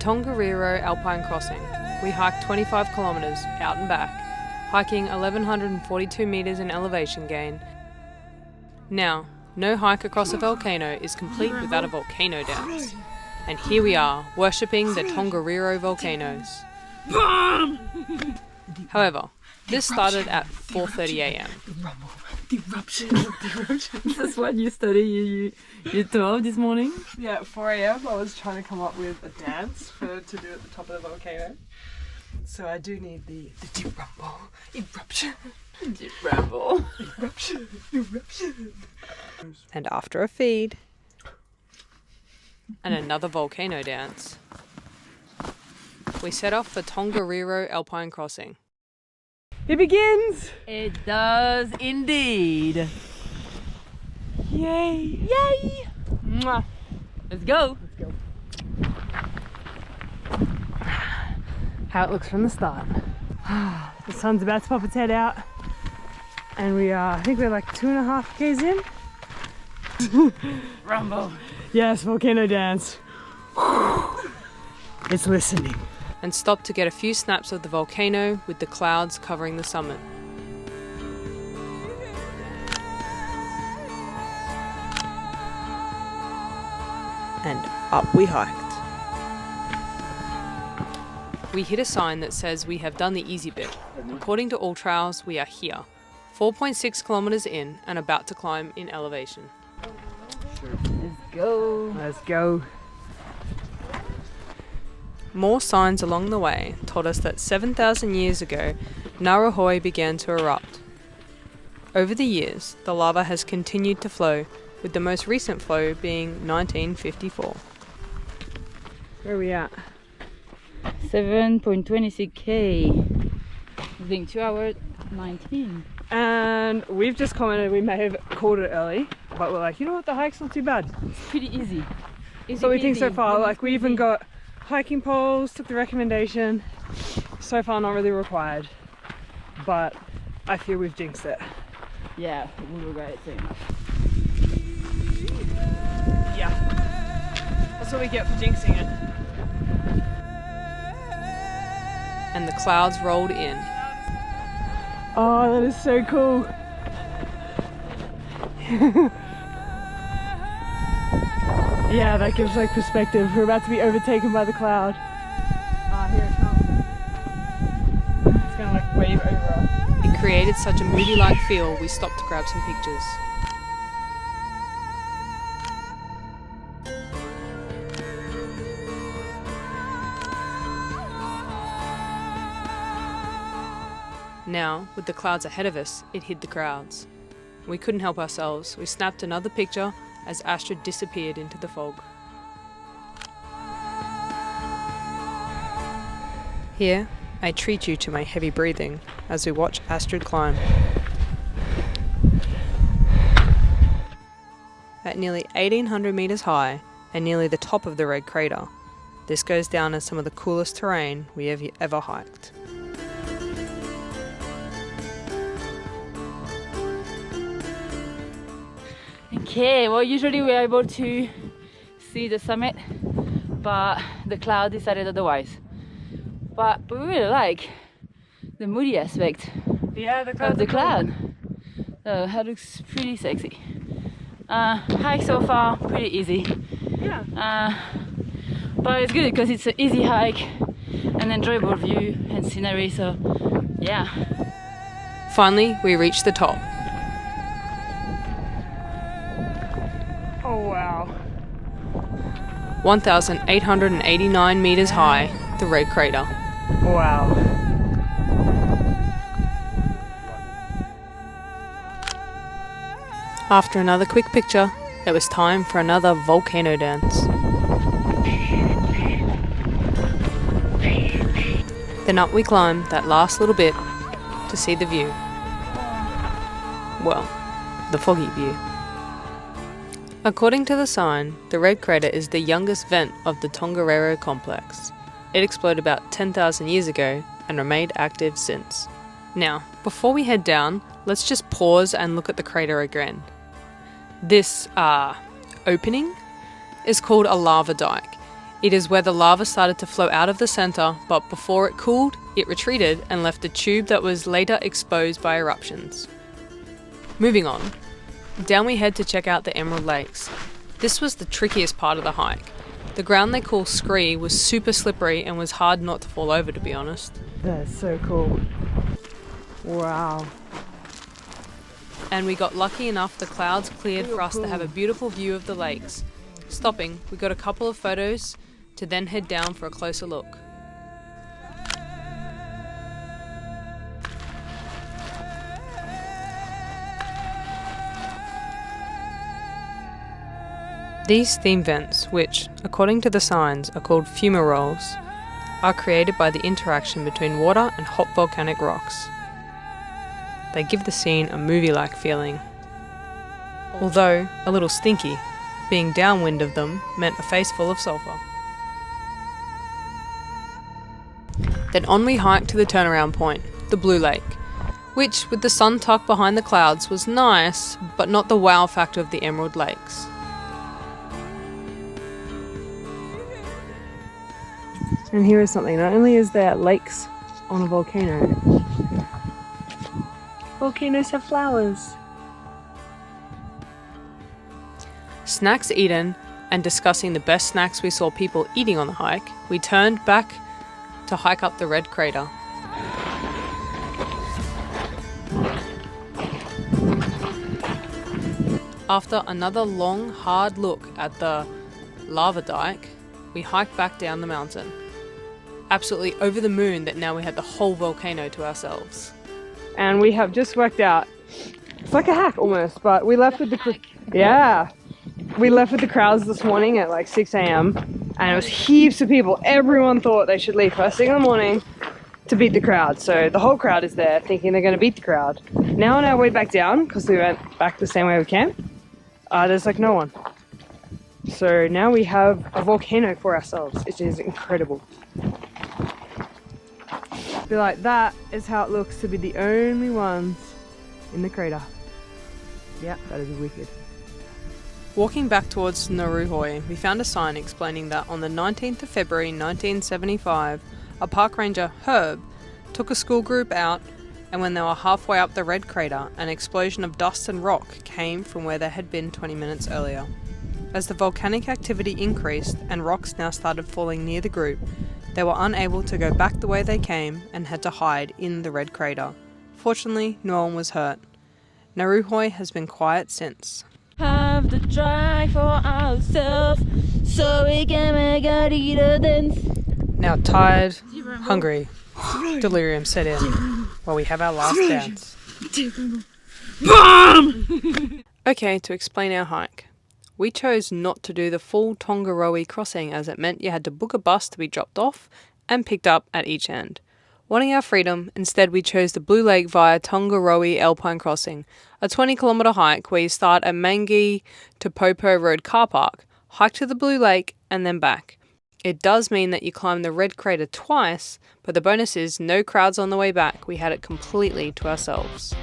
Tongariro Alpine crossing. We hiked 25 kilometres out and back, hiking 1142 metres in elevation gain. Now, no hike across a volcano is complete without a volcano dance. And here we are, worshipping the Tongariro volcanoes. However, this started at 4:30 a.m. The eruption. This is what you study. You told this morning? Yeah, at 4 a.m. I was trying to come up with a dance to do at the top of the volcano. So I do need the deep rumble, eruption, Deep ramble. eruption. And after a feed, and another volcano dance, we set off for Tongariro Alpine crossing. It begins! It does indeed. Yay! Yay! Mwah. Let's go. Let's go. How it looks from the start. The sun's about to pop its head out, and we are, I think we're like 2.5 k's in. Rumble. Yes, volcano dance. It's listening. And stopped to get a few snaps of the volcano with the clouds covering the summit. And up we hiked. We hit a sign that says we have done the easy bit. According to All Trails, we are here, 4.6 kilometres in and about to climb in elevation. Let's go. Let's go. More signs along the way told us that 7,000 years ago, Narahoi began to erupt. Over the years, the lava has continued to flow, with the most recent flow being 1954. Where are we at? 7.26 k. Doing 2 hours 19. And we've just commented we may have called it early, but we're like, you know what, the hike's not too bad. It's pretty easy. So we think so far, Really like we even easy. got hiking poles, took the recommendation. So far not really required, but I feel we've jinxed it. Yeah, we'll regret it soon. Yeah. That's what we get for jinxing it. And the clouds rolled in. Oh, that is so cool. Yeah, that gives like perspective. We're about to be overtaken by the cloud. Ah, here it comes. It's gonna like wave over us. It created such a moody-like feel, we stopped to grab some pictures. Now, with the clouds ahead of us, it hid the crowds. We couldn't help ourselves. We snapped another picture as Astrid disappeared into the fog. Here, I treat you to my heavy breathing as we watch Astrid climb. At nearly 1,800 metres high and nearly the top of the red crater, this goes down as some of the coolest terrain we have ever hiked. Okay, well usually we're able to see the summit, but the cloud decided otherwise. But we really like the moody aspect Yeah, the of the cloud. So that looks pretty sexy. Hike so far, pretty easy. Yeah. But it's good because it's an easy hike, an enjoyable view and scenery, so yeah. Finally, we reached the top. Oh wow. 1,889 metres high, the red crater. Wow. After another quick picture, it was time for another volcano dance. Then up we climbed that last little bit to see the view. Well, the foggy view. According to the sign, the red crater is the youngest vent of the Tongariro complex. It exploded about 10,000 years ago and remained active since. Now, before we head down, let's just pause and look at the crater again. This opening is called a lava dike. It is where the lava started to flow out of the centre, but before it cooled, it retreated and left a tube that was later exposed by eruptions. Moving on, down we head to check out the Emerald Lakes. This was the trickiest part of the hike. The ground they call scree was super slippery and was hard not to fall over, to be honest. That's so cool. Wow. And we got lucky enough the clouds cleared for us to have a beautiful view of the lakes. Stopping, we got a couple of photos to then head down for a closer look. These steam vents, which, according to the signs, are called fumaroles, are created by the interaction between water and hot volcanic rocks. They give the scene a movie-like feeling. Although a little stinky, being downwind of them meant a face full of sulphur. Then on we hiked to the turnaround point, the Blue Lake, which, with the sun tucked behind the clouds, was nice, but not the wow factor of the Emerald Lakes. And here is something, not only is there lakes on a volcano, volcanoes have flowers. Snacks eaten, and discussing the best snacks we saw people eating on the hike, we turned back to hike up the Red Crater. After another long, hard look at the lava dike, we hiked back down the mountain. Absolutely over the moon that now we had the whole volcano to ourselves. And we have just worked out, it's like a hack almost, but we left with the, we left with the crowds this morning at like 6 a.m. and it was heaps of people. Everyone thought they should leave first thing in the morning to beat the crowd. So the whole crowd is there thinking they're going to beat the crowd. Now on our way back down, because we went back the same way we came, there's like no one. So now we have a volcano for ourselves, which is incredible. I feel like that is how it looks to be the only ones in the crater. Yeah, that is wicked. Walking back towards Naruhoi, we found a sign explaining that on the 19th of February 1975, a park ranger, Herb, took a school group out, and when they were halfway up the Red Crater, an explosion of dust and rock came from where they had been 20 minutes earlier. As the volcanic activity increased and rocks now started falling near the group, they were unable to go back the way they came and had to hide in the Red Crater. Fortunately, no one was hurt. Naruhoi has been quiet since. Have the drive for ourselves so we can make a leader dance. Now tired, hungry, delirium set in while we have our last dance. Okay, to explain our hike. We chose not to do the full Tongariro crossing as it meant you had to book a bus to be dropped off and picked up at each end. Wanting our freedom, instead we chose the Blue Lake via Tongariro Alpine crossing, a 20-kilometre hike where you start at Mangi to Popo Road car park, hike to the Blue Lake and then back. It does mean that you climb the Red Crater twice, but the bonus is no crowds on the way back. We had it completely to ourselves.